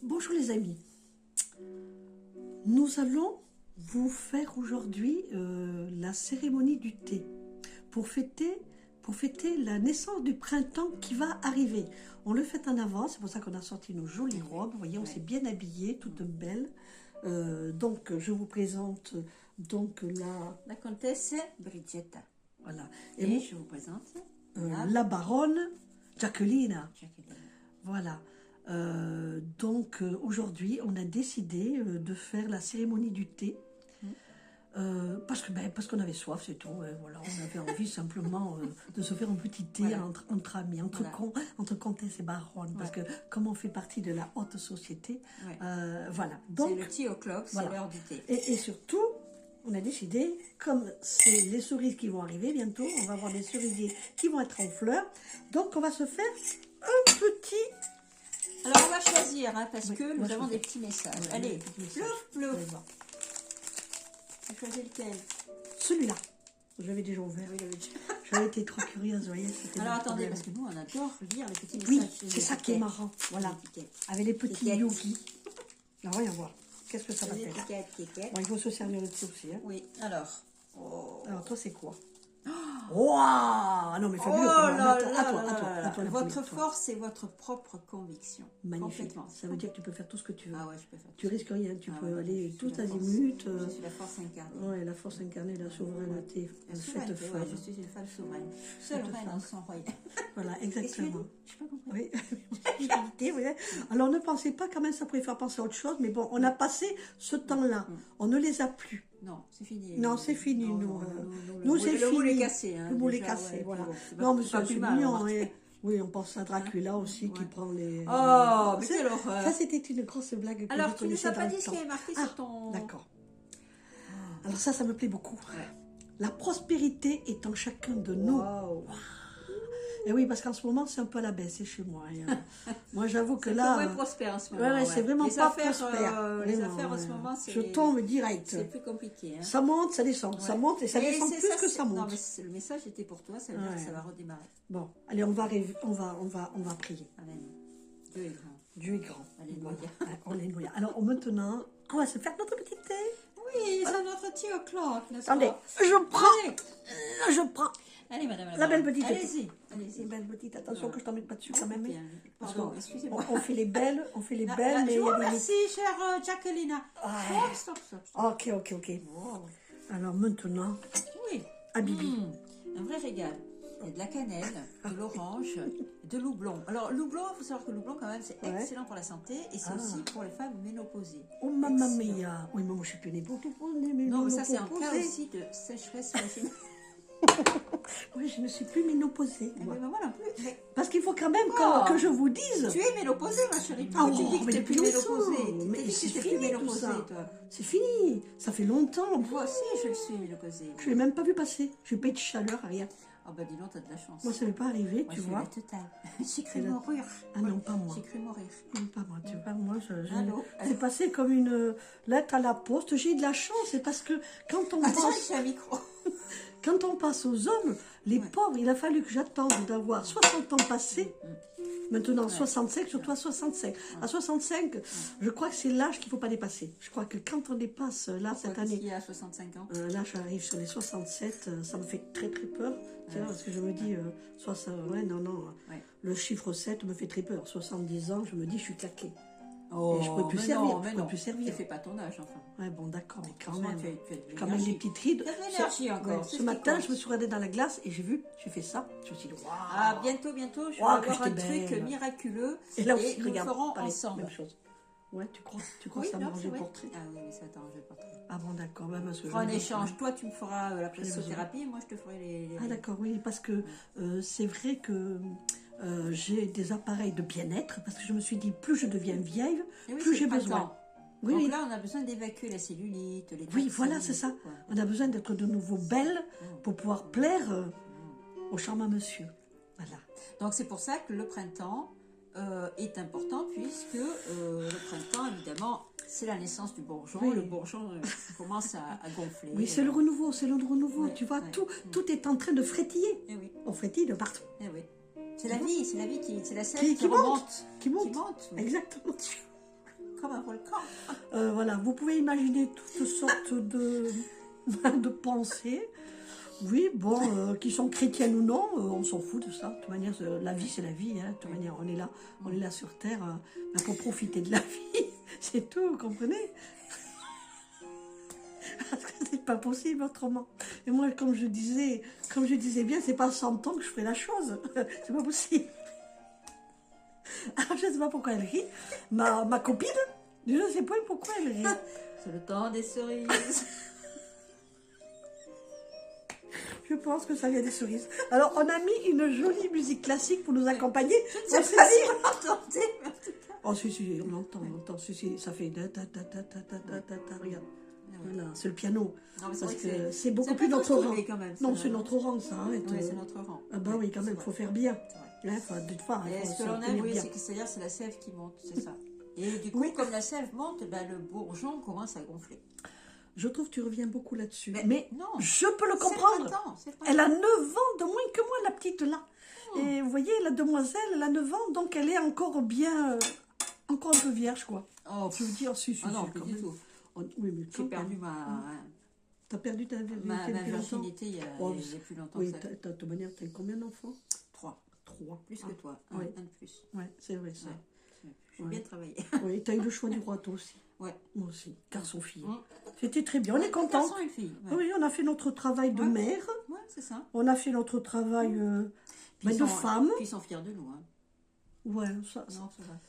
Bonjour les amis, nous allons vous faire aujourd'hui la cérémonie du thé pour fêter la naissance du printemps qui va arriver. On le fait en avance, c'est pour ça qu'on a sorti nos jolies robes, vous voyez, on s'est bien habillés, toutes belles. Donc je vous présente donc la comtesse Brigitta. Voilà. Et je vous présente la baronne Jacqueline. Voilà. Donc aujourd'hui on a décidé de faire la cérémonie du thé parce qu'on avait soif, c'est tout. Voilà, on avait envie simplement de se faire un petit thé entre amis, entre comtesse et baronne, parce que comme on fait partie de la haute société, voilà. Donc c'est le tea o'clock, c'est l'heure du thé. Et surtout, on a décidé, comme c'est les cerises qui vont arriver bientôt, on va avoir des cerisiers qui vont être en fleurs, donc on va se faire un petit... Alors on va choisir, parce que nous avons des petits messages. Allez, plouf. Tu choisis lequel? Celui-là. Je l'avais déjà ouvert. J'avais été trop curieuse, vous voyez. Alors attendez, parce que nous on adore lire les petits messages. Oui, c'est ça qui est marrant. Voilà. Avec les petits yogis. Alors voyons voir. Qu'est-ce que ça va faire? Bon, il faut se servir le thé aussi. Hein. Oui, alors. Alors toi c'est quoi? Waouh! Non mais fabuleux. À toi, votre force et votre propre conviction. Magnifique. Ça veut dire que tu peux faire tout ce que tu veux. Ah ouais, je peux faire. Tu risques rien. Tu peux aller tout azimut. Je suis la force incarnée. Ouais, la force incarnée, la souveraineté. Faite femme. Je suis une femme souveraine. Seule reine dans son royaume. Voilà, exactement. Je n'ai pas compris. Oui. Alors ne pensez pas quand même, ça pourrait faire penser à autre chose, mais bon, on a passé ce temps-là. On ne les a plus. Non, c'est fini. Non, c'est fini. Nous, c'est fini. Le moule est cassé. Le moule est cassé, voilà. Non, mais c'est mignon. Oui, on pense à Dracula aussi qui prend les... Oh, mais quelle horreur. Ça, c'était une grosse blague. Alors, tu ne nous as pas dit ce qui est marqué sur ton... D'accord. Alors ça me plaît beaucoup. La prospérité est en chacun de nous. Wow. Et oui, parce qu'en ce moment, c'est un peu à la baisse, c'est chez moi. Moi, j'avoue que là... C'est prospère en ce moment. Ouais, c'est vraiment pas prospère. Les affaires en ce moment, c'est... Je tombe direct. C'est plus compliqué. Hein. Ça monte, ça descend. Ça monte et ça descend plus que ça monte. Non, mais le message était pour toi, ça veut dire que ça va redémarrer. Bon, allez, on va prier. Amen. Dieu est grand. Dieu est grand. Alléluia. Alléluia. Alors, maintenant, on va se faire notre petit thé. Oui, c'est notre tea o'clock, n'est-ce pas? Attendez, je prends. Allez, madame. La belle petite. Allez-y. Belle petite. Attention que je t'en mette pas dessus quand même. Pardon, excusez-moi. On fait les belles, mais... Je vous remercie, chère Jacqueline. Stop. Ok. Wow. Alors maintenant, oui. à Bibi. Un vrai régal. Il y a de la cannelle, de l'orange, de l'houblon. Alors, l'houblon, il faut savoir que l'houblon, quand même, c'est excellent pour la santé et c'est aussi pour les femmes ménopausées. Oh, mamma mia. Oui, mais moi, je suis plus ménopausée. Non, mais ça, c'est un cas aussi de sécheresse vaginale. Oui, je ne suis plus ménopausée. Moi non plus. Mais... Parce qu'il faut quand même que je vous dise. Tu es ménopausée, ma chérie. Tu dis que tu n'es plus ménopausée. Mais c'est fini tout ça. C'est fini. Ça fait longtemps. Moi aussi, je le suis ménopausée. Je ne l'ai même pas vu passer. Je n'ai pas eu de chaleur, rien. Ah bah dis donc, t'as de la chance. Moi, ça n'est pas arrivé, tu vois. J'ai cru mourir. Ah non, pas moi. J'ai cru mourir. Non, pas moi, tu vois. Moi, c'est passé comme une lettre à la poste. J'ai eu de la chance, c'est parce que quand on passe... un micro. Quand on passe aux hommes, les pauvres, il a fallu que j'attende d'avoir 60 ans passés. Maintenant, 65, surtout à 65. À 65, je crois que c'est l'âge qu'il ne faut pas dépasser. Je crois que quand on dépasse, là, cette année... Qu'est-ce qu'il y a à 65 ans là, j'arrive sur les 67, ça me fait très très peur. Parce que je me dis, le chiffre 7 me fait très peur. 70 ans, je me dis, je suis claquée. Oh, et je ne peux plus servir. Tu ne fais pas ton âge, enfin. Ouais, bon, d'accord, mais quand même. Tu quand même les petites rides. Tu as de l'énergie encore. Ce matin, je me suis regardée dans la glace et j'ai fait ça. Je me suis dit, waouh. Ah, bientôt, je vais avoir un truc miraculeux. Et là aussi, nous regarde, ferons ensemble. Même chose. Ouais, tu crois que ça m'arrange le portrait? Ah oui, mais ça t'arrange le portrait. Ah bon, d'accord. On fera un échange. Toi, tu me feras la pressothérapie et moi, je te ferai les... Ah d'accord, oui, parce que c'est vrai que j'ai des appareils de bien-être, parce que je me suis dit, plus je deviens vieille, plus j'ai besoin. Oui, donc là, on a besoin d'évacuer la cellulite, les toxines. Oui, voilà, c'est ça. On a besoin d'être de nouveau belle pour pouvoir plaire au charmant monsieur. Voilà. Donc c'est pour ça que le printemps est important, puisque le printemps, évidemment, c'est la naissance du bourgeon. Oui. Le bourgeon commence à gonfler. Oui, c'est le renouveau, Oui. Tu vois, tout est en train de frétiller. Et oui. On frétille de partout. Et oui. C'est la vie, c'est la sève qui remonte. Qui monte. Exactement. comme un volcan. Voilà, vous pouvez imaginer toutes sortes de pensées. Oui, bon, qui sont chrétiennes ou non, on s'en fout de ça. De toute manière, la vie, c'est la vie. Hein. De toute manière, on est là sur Terre pour profiter de la vie. C'est tout, vous comprenez? Parce que c'est pas possible autrement. Et moi, comme je disais bien, c'est pas 100 ans que je ferai la chose. C'est pas possible. Alors, je ne sais pas pourquoi elle rit. Ma copine, je ne sais pas pourquoi elle rit. C'est le temps des cerises. Je pense que ça vient des cerises. Alors, on a mis une jolie musique classique pour nous accompagner. Je ne sais pas si vous l'entendez, mais en tout cas. Oh, si, on entend. Si, ça fait regarde. Voilà, c'est le piano. Non, mais Parce vrai que c'est beaucoup plus pas notre trop rang. stylé quand même, Non, ça, c'est hein. notre rang, ça. Arrête. Oui, c'est notre rang. Ah bah oui, quand même, il faut faire bien. Hein, des fois, Et il ce faut que l'on se aime, tenir oui, bien. c'est-à-dire c'est la sève qui monte, c'est ça. Et du coup, Oui. comme la sève monte, ben, le bourgeon commence à gonfler. Je trouve que tu reviens beaucoup là-dessus. Mais Mais non, je peux le c'est comprendre. le printemps, c'est le printemps. Elle a 9 ans de moins que moi, la petite là. Et vous voyez, la demoiselle, elle a 9 ans, donc elle est encore bien, encore un peu vierge, quoi. Oh, Je veux dire, si, ah non, quand plus du même. tout. Oui, mais J'ai perdu ma T'as perdu ta virginité il y a plus longtemps Oui, que ça. de toute manière, t'as combien d'enfants? 3. 3. Plus que toi, un oui. de plus. Ouais, c'est vrai ça. Ouais. J'ai bien travaillé. Oui, t'as eu le choix du roi, toi aussi. Ouais. Moi aussi, garçon-fille. Mm. C'était très bien, on est content. Garçon et fille. Ouais. Oui, on a fait notre travail de Ouais. mère, Ouais, c'est ça. on a fait notre travail Puis ils de sont- femme. Puis ils sont fiers de nous. Hein. Ouais, ça, Non, ça va.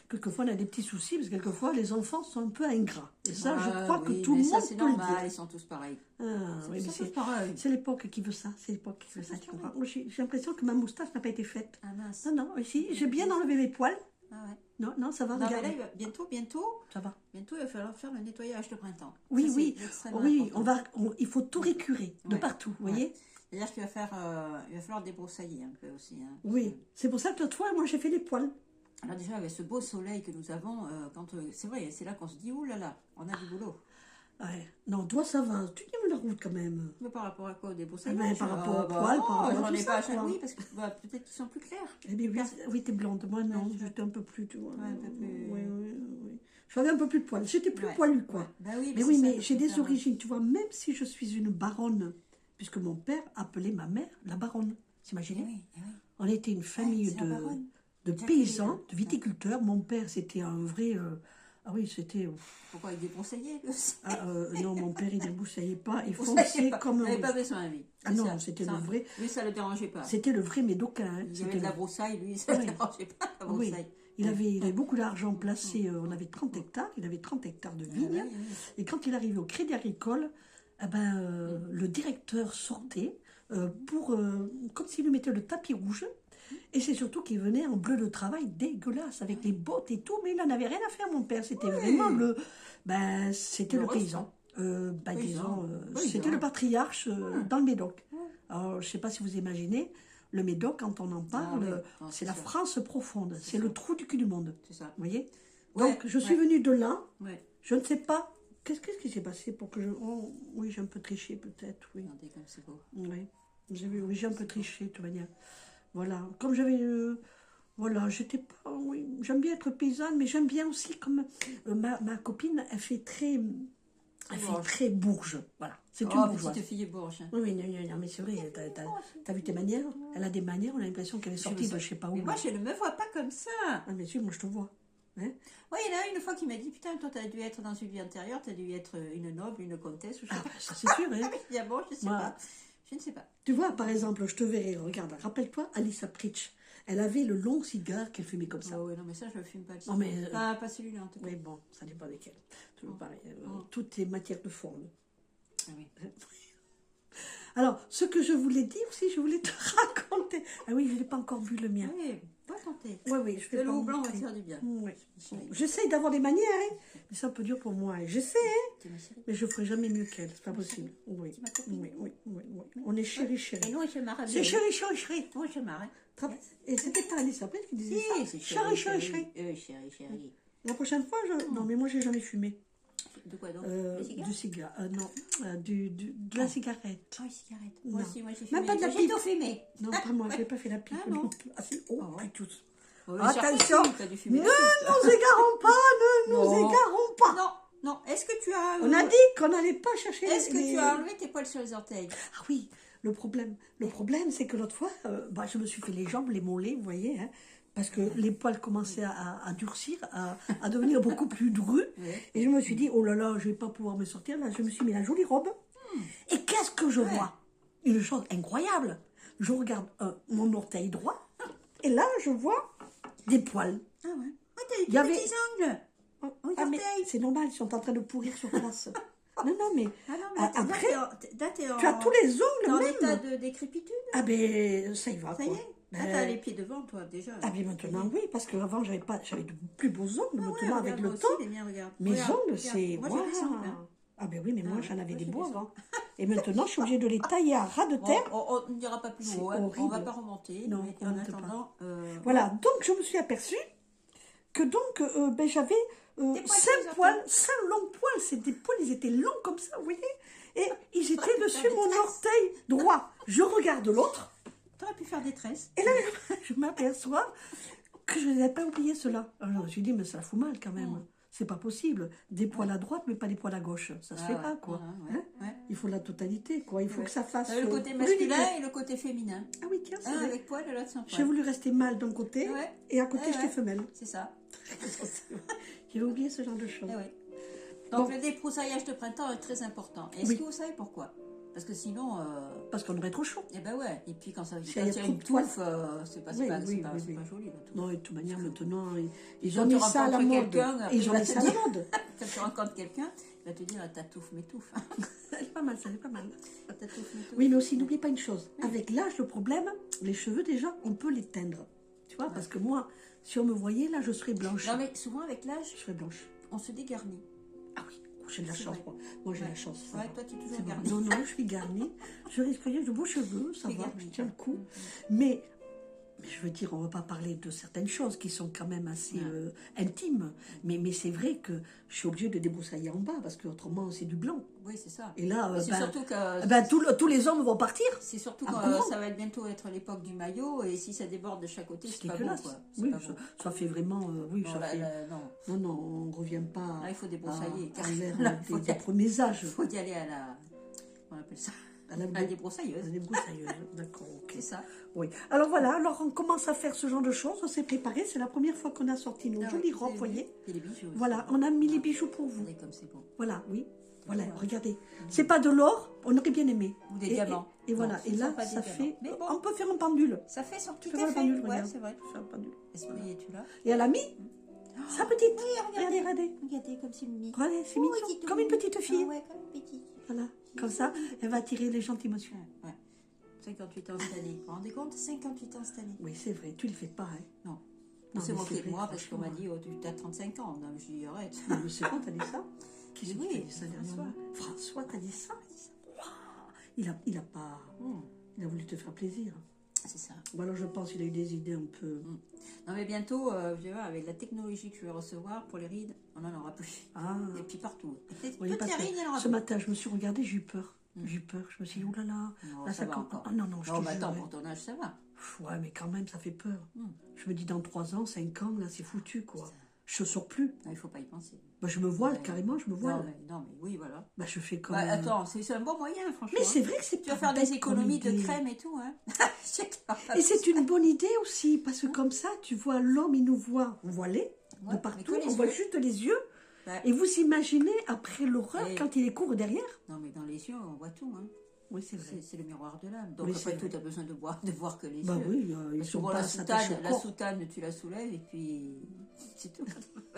quelquefois on a des petits soucis, parce que quelquefois les enfants sont un peu ingrats. Et ça, je Ouais, crois que oui, tout le mais monde ça, c'est peut le normal, dire. ils sont tous pareils. Ah, oui, mais Ils sont tous pareils. c'est l'époque qui veut ça, c'est l'époque qui veut ça. Tu comprends? Moi, j'ai l'impression que ma moustache n'a pas été faite. Ah mince. Non, non, ici, j'ai bien enlevé mes poils. Ah ouais. Non, ça va, Non, mais regarde. là, bientôt, Ça va. il va falloir faire le nettoyage de printemps. Oui, Ça, c'est oui, extrêmement oui, important. il faut tout récurer de Ouais. partout, vous Ouais. voyez? C'est-à-dire qu'il va falloir débroussailler un peu aussi. Hein, Oui, c'est pour ça que l'autre fois, moi, j'ai fait les poils. Alors déjà, avec ce beau soleil que nous avons, c'est vrai, c'est là qu'on se dit, ouh là là, on a du boulot. Ouais. Non, toi, ça va. Tu tiens la route quand même. Mais par rapport à quoi? Au Ah débroussaillage? ben, par rapport aux poils, par rapport à j'en tout ai ça, pas quoi. Oui, parce que peut-être qu'ils sont plus clairs. Eh bien, oui, t'es blonde. Moi, non, Ouais, j'étais un peu plus, tu vois. Ouais, un peu plus- Oui. J'avais un peu plus de poils. J'étais plus Ouais. poilue, quoi. Ouais. Ben oui, Mais c'est oui, ça, mais le j'ai des critère, ouais. origines, tu vois, même si je suis une baronne, puisque mon père appelait ma mère la baronne. Eh T'imagines? oui, eh oui. On était une famille c'est la baronne. de Jacqueline. paysans, de viticulteurs. Mon père, c'était un vrai... ah oui, c'était... Pourquoi il débroussaillait lui aussi? non, mon père, il ne débroussaillait pas. Il Vous saviez fonçait pas. comme Il un... n'avait pas besoin, lui. Ah C'est non, ça. c'était Ça, le vrai... Lui, ça ne le dérangeait pas. C'était le vrai médocain. Hein. Il y avait C'était de la le- broussaille, lui, ça ne Oui. le dérangeait pas, la Oui, broussaille. il avait beaucoup d'argent placé. On avait 30 hectares. Il avait 30 hectares de vignes. Ah oui, oui. Et quand il arrivait au Crédit Agricole, le directeur sortait comme s'il lui mettait le tapis rouge. Et c'est surtout qu'il venait en bleu de travail dégueulasse, avec les bottes et tout. Mais il n'en avait rien à faire, mon père. C'était vraiment c'était le paysan. Disons, c'était le patriarche dans le Médoc. Alors, je ne sais pas si vous imaginez, le Médoc, quand on en parle, oui. Non, c'est c'est la sûr. France profonde. C'est ça. le trou du cul du monde. C'est ça. Vous voyez? Ouais, Donc, je suis venue de là. Ouais. Je ne sais pas. Qu'est-ce qui s'est passé pour que je... Oh, oui, j'ai un peu triché, peut-être, oui. Regardez comme c'est beau. Oui, oui, j'ai un peu triché, de toute manière. Voilà. Comme j'avais... voilà, j'étais pas... Oui, j'aime bien être paysanne, mais j'aime bien aussi comme... ma copine, elle fait très... Elle fait bourge. très bourge. Voilà. C'est une Oh, bourgeoise. petite fille bourge. Hein. Oui, non, mais c'est vrai. T'as vu tes manières? Elle a des manières, on a l'impression qu'elle est sortie de je sais pas où. Mais moi, je ne me vois pas comme ça. Ah, mais si, moi, je te vois. Hein? Oui, il y en a une fois qui m'a dit, putain, toi, t'as dû être dans une vie antérieure, t'as dû être une noble, une comtesse, ou je sais Ah, pas. ben, ça, c'est sûr, hein? Il y a bon, je sais Moi- pas. Je ne sais pas. Tu vois, par exemple, je te verrai, regarde, rappelle-toi Alissa Pritch. Elle avait le long cigare qu'elle fumait comme ça. Ah oui, non, mais ça, je ne fume pas. Le Non, mais, cigare. Pas celui-là, en tout cas. Mais bon, ça dépend desquelles. Toujours pareil. Oh. Toutes les matières de forme. Ah oui. Alors, ce que je voulais dire aussi, je voulais te raconter. Ah oui, je n'ai pas encore vu le mien. Oui, pas tenter. Oui, je Le vais pas loup blanc va montrer. faire du bien. Oui. Chérie. J'essaye d'avoir des manières, hein. Mais c'est un peu dur pour moi. Hein. J'essaie, hein. C'est ma chérie. Mais je ne ferai jamais mieux qu'elle. C'est pas possible. Oui. C'est ma copine. Oui. On est chéri. Et nous, je marre. C'est chéri. Moi, je marre. Et c'était pas Alissa Pritch qui disait Si, ça. c'est Chéri. chérie. La prochaine fois, non, mais moi, j'ai jamais fumé. De quoi donc? Du cigare. Non, de la cigarette. Oh, une cigarette. Non. Moi aussi, j'ai fumé. Même pas de la J'ai pipe. tout fumé. Non, pas moi, je n'ai pas fait la pipe. Ah, non. Ah, si. Oh, Ah, ouais. puis tous. Oh, Attention. T'as dû fumer Ne la piste. nous égarons pas, ne nous fois. Non, non. Est-ce que tu as... On a dit qu'on n'allait pas chercher Est-ce que tu as enlevé tes poils sur les orteils? Ah oui, le problème, c'est que l'autre fois, je me suis fait les jambes, les mollets, vous voyez, hein, parce que les poils commençaient à durcir, à devenir beaucoup plus drus. Oui. Et je me suis dit, oh là là, je vais pas pouvoir me sortir. Là, je me suis mis la jolie robe. Et qu'est-ce que je vois? Une chose incroyable. Je regarde mon orteil droit, et là, je vois des poils. Ah ouais. Ouais, t'as des Il y avait- petits ongles. Aux Ah, mais orteils. c'est normal, ils sont en train de pourrir sur place. Non, non, mais Ah non, mais après, t'es en... tu as tous les t'es en ongles état même. de décrépitude. Ah ben, ça y va, Ça y quoi. est. Ben, Là, t'as les pieds devant, toi, déjà. ah bien maintenant, oui, parce qu'avant, j'avais de plus beaux ongles. Ah ouais, Maintenant, avec regarde, le moi aussi, temps, les miens, regarde. mes Regarde, ongles, regarde. c'est... Moi, j'ai des ongles, hein. Ah ben oui, mais moi, Ah, j'en avais moi, des j'ai beaux des avant. Et maintenant, je suis obligée de les tailler à ras de terre. On n'ira pas plus C'est haut, hein. On horrible. va pas remonter. Non, mais on en remonte pas. attendant, Voilà, donc je me suis aperçue que donc j'avais poils sur 5 les poils, 5 longs poils. C'est des poils, ils étaient longs comme ça, vous voyez. Et ils étaient dessus mon orteil droit. Je regarde l'autre, t'aurais pu faire des tresses. et là, je m'aperçois que je n'avais pas oublié cela. Alors, je me suis dit, mais ça fout mal quand même. C'est pas possible. Des poils à droite, mais pas des poils à gauche. Ça se fait pas, quoi. Ouais, Hein? ouais. Il faut la totalité, quoi. Il faut que ça fasse... T'as le côté l'unité. masculin et le côté féminin. Ah oui, tiens, c'est Un vrai. avec poil et l'autre sans J'ai poil. voulu rester mâle d'un côté, Ouais. et à côté, Ouais, j'étais ouais. femelle. C'est ça. J'avais oublié ce genre de choses. Eh oui. Donc Bon. le débroussaillage de printemps est très important. Est-ce Oui. que vous savez pourquoi? Parce que sinon, Parce qu'on aurait trop chaud. eh ben ouais. Et puis quand ça Si quand il y a il y a trop une de poils. touffe, c'est pas, Oui, c'est pas, oui, c'est pas, oui, c'est oui. pas joli. La touffe. Non, et de toute manière, maintenant, ils Quand ont tu mis ça à la rencontres mode. quelqu'un, Et ils ont il va mis te ça à la dire- mode. Quand tu rencontres quelqu'un, il va te dire ta touffe m'étouffe. C'est pas mal, ça, c'est pas mal. Ta touffe m'étouffe. Oui, mais aussi, n'oublie pas une chose. Avec l'âge, le problème, les cheveux, déjà, on peut les teindre. Tu vois, parce que moi, si on me voyait, là, je serais blanche. Non mais souvent avec l'âge, Je serais blanche. on se dégarnit. Ah oui, j'ai de la C'est chance, vrai. moi. Moi, j'ai Ouais. la chance. ça Ouais, va. toi tu es toujours C'est bon. garnie. Non, non, je suis garnie. Je risque rien, de beaux cheveux, ça Tu es va, garnie. je tiens le coup. Mais je veux dire, on ne va pas parler de certaines choses qui sont quand même assez intimes. Mais c'est vrai que je suis obligée de débroussailler en bas, parce qu'autrement, c'est du blanc. Oui, c'est ça. Et là, Mais c'est surtout que tous les hommes vont partir. c'est surtout en quand courant. ça va bientôt être l'époque du maillot et si ça déborde de chaque côté, C'est c'est pas beau dégueulasse. quoi. C'est Oui, pas beau. ça fait vraiment... oui, Non, ça là, fait... non. Non, non, on ne revient pas Là, il faut débroussailler. à l'ère Là, il faut des premiers âges. Il faut y aller à la... On appelle ça À la à la débroussailleuse. à la débroussailleuse. D'accord, ok. C'est ça. Oui. Alors voilà, alors on commence à faire ce genre de choses, on s'est préparé, c'est la première fois qu'on a sorti nos Ah jolies oui, robes, c'est- voyez. Et les bijoux. aussi. Voilà, on a mis les bijoux pour vous. Regardez comme c'est beau. Voilà, oui. Voilà, regardez. C'est pas de l'or, on aurait bien aimé. Ou des Et- diamants. Et Non, voilà, ce et ne là, sont pas des ça diamants. fait... Mais bon. On peut faire un pendule. Ça fait son petit Fais voir le effet. pendule, Ouais, regarde. c'est vrai. Faire un pendule. Esprit, es-tu là? Et elle a mis sa petite. Oui, Regardez, regardez. Regardez comme c'est mignon. Regardez, c'est Oh, mignon. c'est tout Comme une mignon. petite fille. Ah ouais, comme une petite. Voilà, comme ça, elle va attirer les gens émotions. Ouais. 58 ans cette année. Vous vous rendez compte? 58 ans cette année. Oui, c'est vrai, tu le fais pas, hein. Non. Non, On s'est mais moqué c'est de vrai, moi parce qu'on m'a franchement. dit, oh, tu as 35 ans. Non, je dis, arrête. Non, mais c'est quand t'as dit ça? Qui c'est qui Oui, t'a dit ça dernièrement? François, t'as dit ça? Waouh, il a pas... Il a voulu te faire plaisir. C'est ça. Ou alors je pense qu'il a eu des idées un peu... Non, mais bientôt, je vais voir, avec la technologie que je vais recevoir pour les rides, on n'en aura plus. Ah, Et puis partout. Et oui, toutes parce les que rides, il y en aura ce plus. matin, je me suis regardée, j'ai eu peur. J'ai eu peur, je me suis dit, oh là là, Non, là ça va com- encore. Ah, non, non, je Non, te mais attends, jure, pour ton âge, ça va. ouais, mais quand même, ça fait peur. Je me dis, dans 3 ans, 5 ans, là, c'est foutu, quoi. Je sors plus. Non, il ne faut pas y penser. Bah, je me voile, Ouais. carrément, je me voile. Non, mais oui, voilà. Bah, je fais comme... Bah, attends, c'est un bon moyen, franchement. Mais c'est vrai que c'est Tu vas pas faire des bête comme économies de idée. crème et tout, hein. Et c'est une bonne idée aussi, parce que comme ça, tu vois, l'homme, il nous voit voilés Ouais, de mais partout, que les on voit yeux. juste les yeux. Ouais. Et vous imaginez, après l'horreur, Et- quand il est court derrière? Non, mais dans les yeux, on voit tout, hein. Oui, c'est vrai. C'est le miroir de l'âme. Donc Oui, après c'est tout, vrai. tu as besoin de voir que les Bah yeux. oui, ils Parce que sont bon, pas la s'attachés soutane, au la corps. soutane, tu la soulèves et puis c'est tout.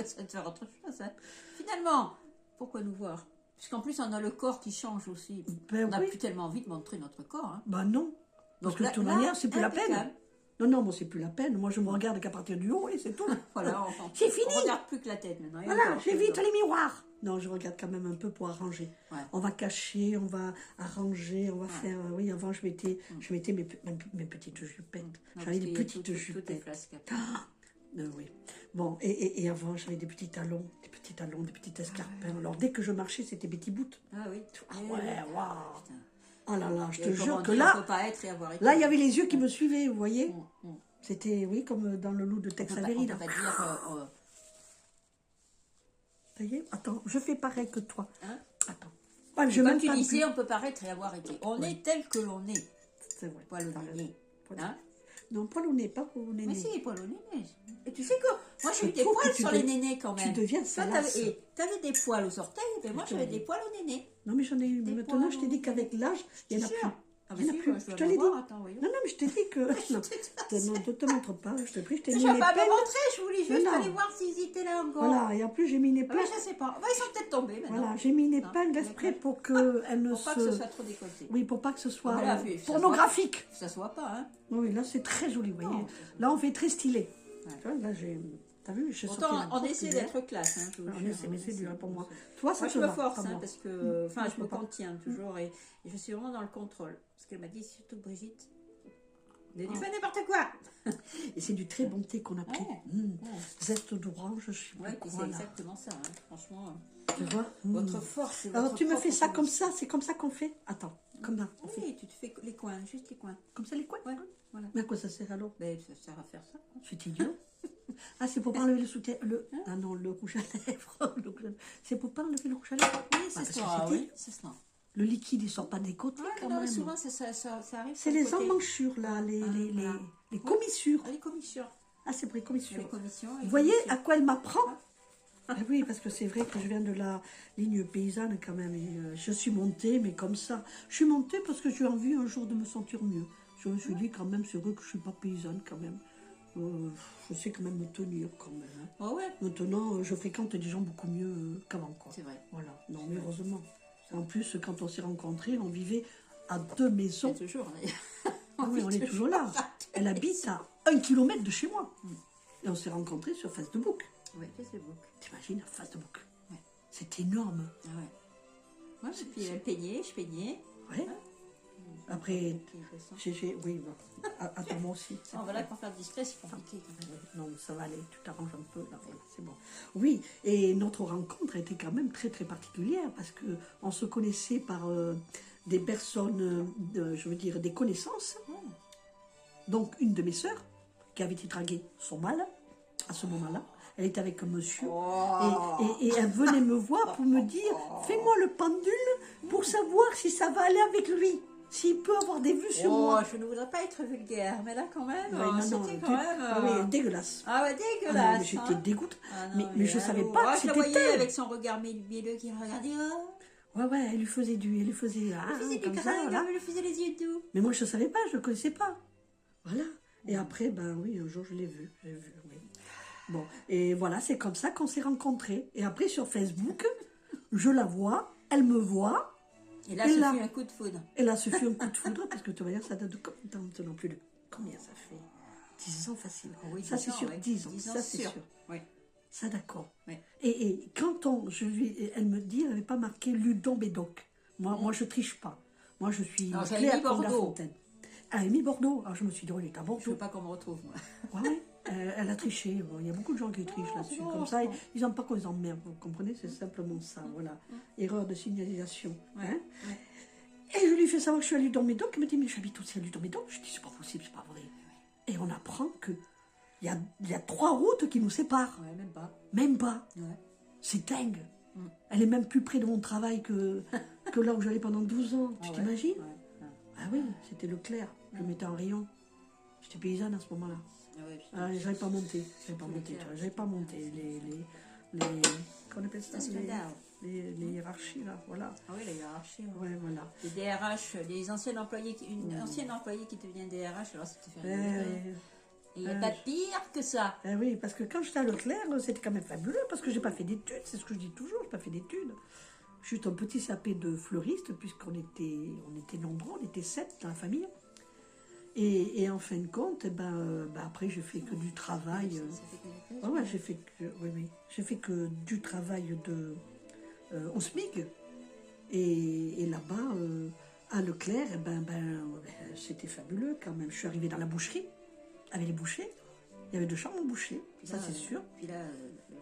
Ça te faire autre chose. Hein. Finalement, pourquoi nous voir? Puisqu'en plus, on a le corps qui change aussi. Ben On n'a oui. plus tellement envie de montrer notre corps. Hein. Bah non. Parce Donc que là- de toute là, manière, c'est plus la peine. impeccable. Non, non, moi, c'est plus la peine. Moi, je me regarde qu'à partir du haut et c'est tout. Voilà, C'est fini. On regarde plus que la tête maintenant. Et Voilà, encore, j'évite encore. les miroirs. Non, je regarde quand même un peu pour arranger. Ouais. On va cacher, on va arranger, on va faire... oui, avant, je mettais mes petites jupettes. Non, J'avais parce des qu'il y a petites tout est jupettes. flasque. Oui. Bon, et avant, j'avais des petits talons, des petits escarpins. Alors, dès que je marchais, c'était Betty Boot. Ah oui. Ah Eh ouais, oui. waouh. Putain. Oh là là, je te Et comment jure que dire, on là, peut pas être et avoir été. là, il y avait les yeux qui me suivaient, vous voyez. Mm. C'était, oui, comme dans le loup de On Tex peut pas- Avery. on là. peut pas dire. Vous voyez? Attends. attends, je fais pareil que toi. Hein? Attends. Ouais, je Comme même tu pas disais, bu. on peut paraître et avoir été. On Ouais. est tel que l'on est. C'est vrai. Poil au nez. Hein? Non, poil au nez, pas au nez. Mais si, poil au nez. Et tu sais que moi j'ai Je eu des trouve poils que tu sur les deviens- nénés quand même. Tu deviens Toi, salace. t'avais des poils aux orteils, mais moi j'avais des poils au néné. Non, mais j'en ai eu. Des Maintenant, poils je t'ai au dit qu'avec l'âge, il n'y en a Sûr. plus. Ah, Il y en a si, plus. moi, Je dois te l'ai dit. l'avoir. Attends, voyons. Non, mais je t'ai dit que. Non, ne te montre pas, je te prie, je t'ai Je mis ne vais les pas peines. me montrer, je voulais juste Non, non. aller voir s'ils étaient là encore. Voilà, et en plus, j'ai mis une Ah, mais épingle. je sais pas. Bah, ils sont peut-être tombés maintenant. Voilà, j'ai mis une Non, épingle avec exprès la- pour qu'elle ne Pour pas que ce soit trop décolleté. Oui, pour pas que ce soit Voilà, puis, ça pornographique. Ça se voit pas, hein. Oui, là, c'est très joli, vous voyez. Non, Là, on fait très stylé. Ouais. Tu vois, là, j'ai... T'as vu, j'ai sorti Pourtant, la on grosse essaie cuillère. d'être classe, hein, je vous On jure, essaie, mais c'est dur pour moi. Moi, Toi, ça je te me va, force, pas hein, moi. parce que, enfin, Moi, je je me peux pas. contiens toujours et je suis vraiment dans le contrôle. Parce qu'elle m'a dit, surtout Brigitte, ne dis Ah. pas n'importe quoi. Et c'est du très bon thé qu'on a pris. Ouais. Mmh. Zeste d'orange, je suis Ouais, puis c'est voilà. exactement ça, hein. Franchement. Tu vois Votre force. et Alors, votre tu me fais propre ça comme police. ça, c'est comme ça qu'on fait. Attends, comme ça, on fait. Oui, tu te fais les coins, juste les coins. Comme ça, les coins. Ouais, voilà. Mais à quoi ça sert alors? Ben, ça sert à faire ça. C'est idiot. Ah, c'est pour pas enlever le soutien. Ah non, le rouge à lèvres. Le rouge à lèvres. C'est pour pas enlever le rouge à lèvres. Oui, parce c'est que ça. c'est Oui, dit. c'est ça. Le liquide, il sort pas des côtés quand Non, même. souvent, ça arrive. C'est sur le les côté. emmanchures, là, voilà. les commissures. Ah, les commissions. Ah, c'est pour les commissures. Les commissions. Vous voyez à quoi elle m'apprend? Ah oui, parce que c'est vrai que je viens de la ligne paysanne quand même. Et, je suis montée, mais comme ça. Je suis montée parce que j'ai envie un jour de me sentir mieux. Je me suis dit quand même, c'est vrai que je suis pas paysanne quand même. Je sais quand même me tenir quand même. Hein. Oh ouais, Maintenant, je fréquente des gens beaucoup mieux qu'avant. Quoi. c'est vrai. Voilà, non mais heureusement. En plus, quand on s'est rencontrés, on vivait à 2 maisons. C'est toujours. Ah oui, on est toujours là. Elle habite à 1 kilomètre de chez moi. Et on s'est rencontrés sur Facebook. Oui, Facebook. T'imagines, Facebook. Ouais. C'est énorme. Ah ouais. Moi, puis elle peignait, je peignais. Ouais. Après, Ok, oui, bah, attends, moi aussi. Oh, voilà, pour faire discret, c'est compliqué quand même. Non, mais ça va aller, tu t'arranges un peu, là, voilà, c'est bon. Oui, et notre rencontre était quand même très, très particulière, parce que on se connaissait par des personnes, je veux dire, des connaissances. Donc, une de mes sœurs, qui avait été draguée son mâle, à ce moment-là, elle était avec un monsieur, et elle venait me voir pour me dire, fais-moi le pendule pour savoir si ça va aller avec lui. S'il peut avoir des vues sur moi. Je ne voudrais pas être vulgaire, mais là quand même, Ouais, non, c'était quand même. oui, dégueulasse. Ah ouais, Ah non, dégueulasse. mais j'étais hein. dégoûtée. Ah non, mais je savais allô. pas que Je la c'était voyais elle. avec son regard mielleux qui regardait. Oh, Ouais, elle lui faisait elle faisait du comme ça, grain, voilà. elle lui faisait les yeux doux. Mais moi, je savais pas, je connaissais pas. Voilà. Et après, ben oui, un jour, je l'ai vu. Oui. Bon, et voilà, c'est comme ça qu'on s'est rencontrés. Et après, sur Facebook, je la vois, elle me voit. Et là, Et ce là- fut un coup de foudre. Et là, ce fut un coup de foudre, parce que tu vas dire, ça date de combien de temps maintenant? Plus de... Combien ça fait? 10 ans facile. Oh oui, Ça, 10 c'est ans, sûr, ouais. 10 ans. 10 ans, Ça, c'est sûr. sûr. Oui. Ça, d'accord. Ouais. Et quand elle me dit, elle n'avait pas marqué Ludon Bédoc. Moi, je triche pas. Moi, je suis Alors, j'avais claire mis comme la Bordeaux. fontaine. Elle avait mis Bordeaux. Alors, je me suis dit, oh, elle est à Je veux Bordeaux. pas qu'on me retrouve, moi. Ouais, elle a triché. Bon, il y a beaucoup de gens qui trichent là-dessus. bon, Comme ça, bon. ils n'aiment pas qu'on les emmerde. Vous comprenez? C'est simplement ça. Voilà. Erreur de signalisation. Ouais, Hein. ouais. Et je lui fais savoir que je suis à Ludon Médoc. Il me dit, mais j'habite aussi à Ludon Médoc. Je dis, c'est pas possible, c'est pas vrai. Et on apprend que il y a 3 routes qui nous séparent. Ouais, même pas. Même pas. Ouais. C'est dingue. Elle est même plus près de mon travail que là où j'allais pendant 12 ans. Tu Ah ouais, t'imagines? ouais. Ah oui, c'était Leclerc. Je le mettais en rayon. J'étais paysanne à ce moment-là. Ah ouais, putain. Ah, j'avais pas monté. J'avais pas Tous les monté. clercs. Tu vois, j'avais pas monté. Les qu'on appelle ça? C'est un scandale. Les hiérarchies, là. Voilà. Ah oui, la hiérarchie. Ouais. Ouais, voilà. Les DRH, les anciens employés, une ancienne employée qui devient DRH, alors c'était fait rigoler. Eh, Et il n'y a pas pire que ça. oui, parce que quand j'étais à Leclerc, c'était quand même fabuleux, parce que j'ai pas fait d'études, c'est ce que je dis toujours, j'ai pas fait d'études. Juste un petit sapé de fleuriste, puisqu'on était nombreux, on était 7 dans la famille. Et en fin de compte, après j'ai fait que du travail. Ça fait que des Ouais, j'ai fait que du travail au SMIC. Et là-bas, à Leclerc, c'était fabuleux quand même. Je suis arrivée dans la boucherie, avec les bouchers. Il y avait 2 chambres bouchers, ça c'est sûr. Puis là,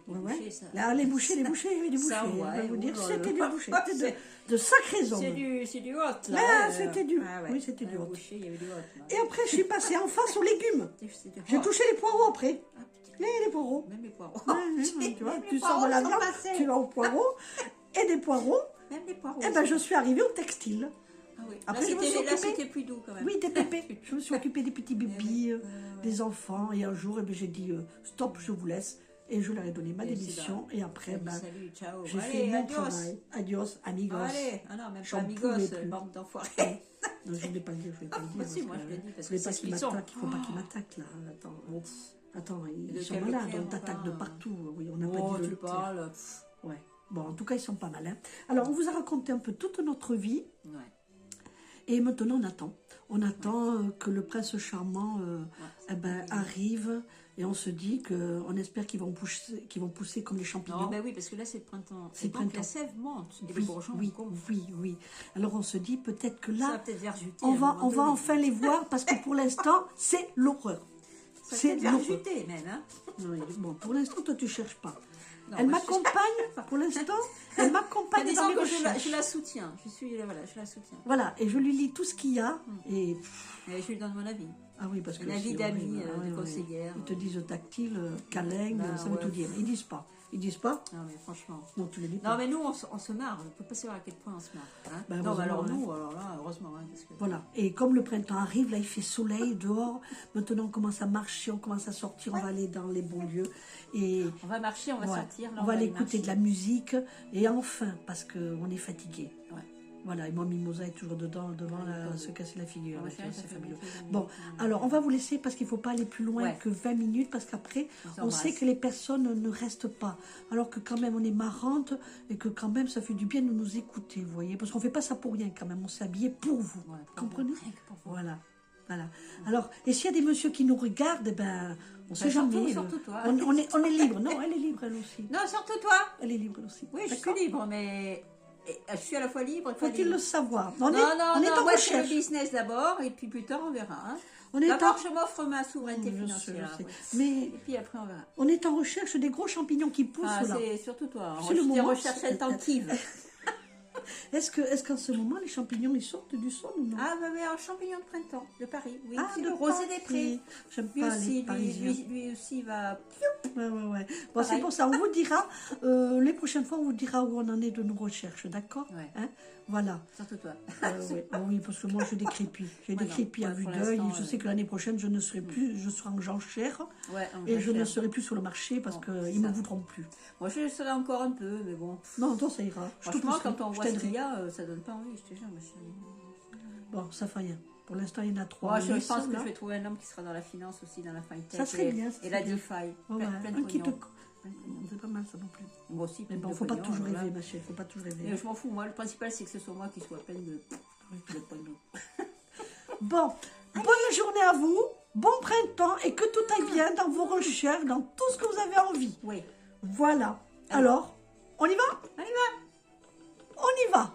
les Ouais, bouchers, ouais. ça... Là, les bouchers, il y avait des bouchers. Ça, On ouais, va vous dire, oh là c'était là. des bouchers. C'était de sacrés hommes. C'est du hot, là. Ah, c'était du- Ah ouais. oui, c'était du Un hot. boucher, il y avait du hot, là. Et après, je suis passée en face aux légumes. C'est du J'ai hot. touché les poireaux après. Ah, putain. Et les poireaux. Même les poireaux. Tu vois, Même tu les sors de poireaux la sont viande, passés. tu vas aux poireaux. Et des poireaux, Même les poireaux. et ben je suis arrivée au textile. Ah oui. Après, je me suis Là, occupée. c'était plus doux quand même. Oui, des bébés. Je me suis occupée des petits bébés, ouais. des enfants. Et un jour, eh ben, j'ai dit stop, je vous laisse. Et je leur ai donné ma Et démission. Et après, ben, Salut, ciao. j'ai fait Allez, mon adios. travail. Adios, amigos. Allez, ah non, même J'en pas amigos, pouvais plus. bande d'enfoirés. Non, je ne voulais pas le dire, je voulais pas le dire. Moi aussi, parce moi, que je l'ai dit, parce je voulais que pas c'est ce qu'ils qu'ils sont. m'attaquent, il ne faut pas qu'ils m'attaquent là. Attends, attends, ils De sont quel malades, pierre, on t'attaque de enfin. partout. Oui, on n'a pas Oh, dit tu le terme. parles. Ouais. Bon, en tout cas, ils sont pas mal. Hein. Alors, on vous a raconté un peu toute notre vie. Ouais. Et maintenant, on attend. On attend que le prince charmant arrive. Et on se dit on espère qu'ils vont pousser comme les champignons. Non, ben oui, parce que là, c'est le printemps. C'est Et le donc, printemps. la sève monte. Et les Oui, bourgeons, oui, gonflent. oui. Alors, on se dit peut-être que Ça va là, peut-être verjuter. on à un va moment donné. enfin les voir parce que pour l'instant, c'est l'horreur. Ça va C'est peut-être l'horreur. verjuter, même. Hein. Oui, bon, pour l'instant, toi, tu cherches pas. Non, Elle moi, je- m'accompagne, pour l'instant, elle Bah, m'accompagne dans disons mes que je recherches. la soutiens. Je la soutiens. Voilà, et je lui lis tout ce qu'il y a. Et Et je lui donne mon avis. ah oui, parce que Un avis c'est d'amis, horrible. de Ouais, ouais. conseillère. Ils te disent tactile, câlin, Bah, ça veut ouais. tout dire. Ils disent pas. Ils disent pas. Non, mais franchement. Non, tu les lis pas. Non, mais nous, on se marre. On ne peut pas savoir à quel point on se marre. Hein. Bah, non, mais heureusement, alors hein. nous, alors là, heureusement. Hein, parce que... Voilà. Et comme le printemps arrive, là, il fait soleil dehors. Maintenant, on commence à marcher, on commence à sortir, on va aller dans les bons lieux. Et On va marcher, on va ouais, sortir. Là, on va aller marcher. écouter de la musique. Et enfin, parce qu'on est fatigué. Ouais. Voilà, et moi, Mimosa est toujours devant Ouais, se casser la figure. Ouais, là, tu vois, c'est fabuleux. fait Bon, alors on va vous laisser parce qu'il ne faut pas aller plus loin Ouais. que 20 minutes parce qu'après, on s'embrasse. sait que les personnes ne restent pas. Alors que quand même, on est marrante et que quand même, ça fait du bien de nous écouter, vous voyez. Parce qu'on ne fait pas ça pour rien quand même, on s'est habillé pour vous. Ouais, Comprenez? rien que pour vous. Voilà. Voilà. Alors, et s'il y a des messieurs qui nous regardent, eh ben, on ne sait jamais. surtout toi. On est libre. Non, elle est libre, elle aussi. Non, surtout toi. Elle est libre, elle aussi. Oui, je suis D'accord? libre, mais je suis à la fois libre et pas Faut-il libre. le savoir? Non, On est en moi je fais le recherche. business d'abord et puis plus tard on verra. Hein. On est D'abord en- je m'offre ma souveraineté Je sais, financière. je sais. ouais. Mais Et puis après on verra. on est en recherche des gros champignons qui poussent Ah, là. c'est surtout toi. C'est le Je moment. recherche attentive. Est-ce qu'en ce moment, les champignons, ils sortent du sol ou non? Ah, bah, mais un champignon de printemps de Paris. Oui, Ah, c'est de le rosé Paris. des prés. J'aime Lui pas aussi, les Parisiens. lui aussi va. Ouais. Bon, c'est Pareil. pour ça, on vous dira, les prochaines fois, on vous dira où on en est de nos recherches, d'accord? Ouais. Hein? Voilà. Surtout toi. Ouais. Ah oui, parce que moi, j'ai des crépis. J'ai Ouais, des non. crépis à Ouais, vue pour d'œil. l'instant, Je sais que l'année prochaine, je ne serai plus, je serai en enchère. Ouais, Et je ne serai plus sur le marché parce Bon, qu'ils ne ça. me voudront plus. Moi je serai encore un peu, mais bon. Non, toi, ça ira. Je te Franchement, pousserai, quand on je voit ce t'aiderai. qu'il y a, ça donne pas envie, je te jure, ma chérie. Bon, ça fait rien. Pour l'instant, il y en a 3. Moi, je pense que je vais trouver un homme qui sera dans la finance aussi, dans la fintech. Ça serait et, bien, ça et la serait bien. DeFi. Ouais, Plein de un qui te... pognon. Plein de pognon. C'est pas mal, ça non plus. Moi aussi, Mais plein bon, de faut pas pognon, toujours voilà. rêver, ma chérie. Faut pas toujours rêver. Mais je m'en fous, moi, le principal, c'est que ce soit moi qui soit pleine de pognon. Bon, bonne journée à vous. Bon printemps et que tout aille bien dans vos recherches, dans tout ce que vous avez envie. Oui. Voilà. Alors, on y va? On y va. On y va.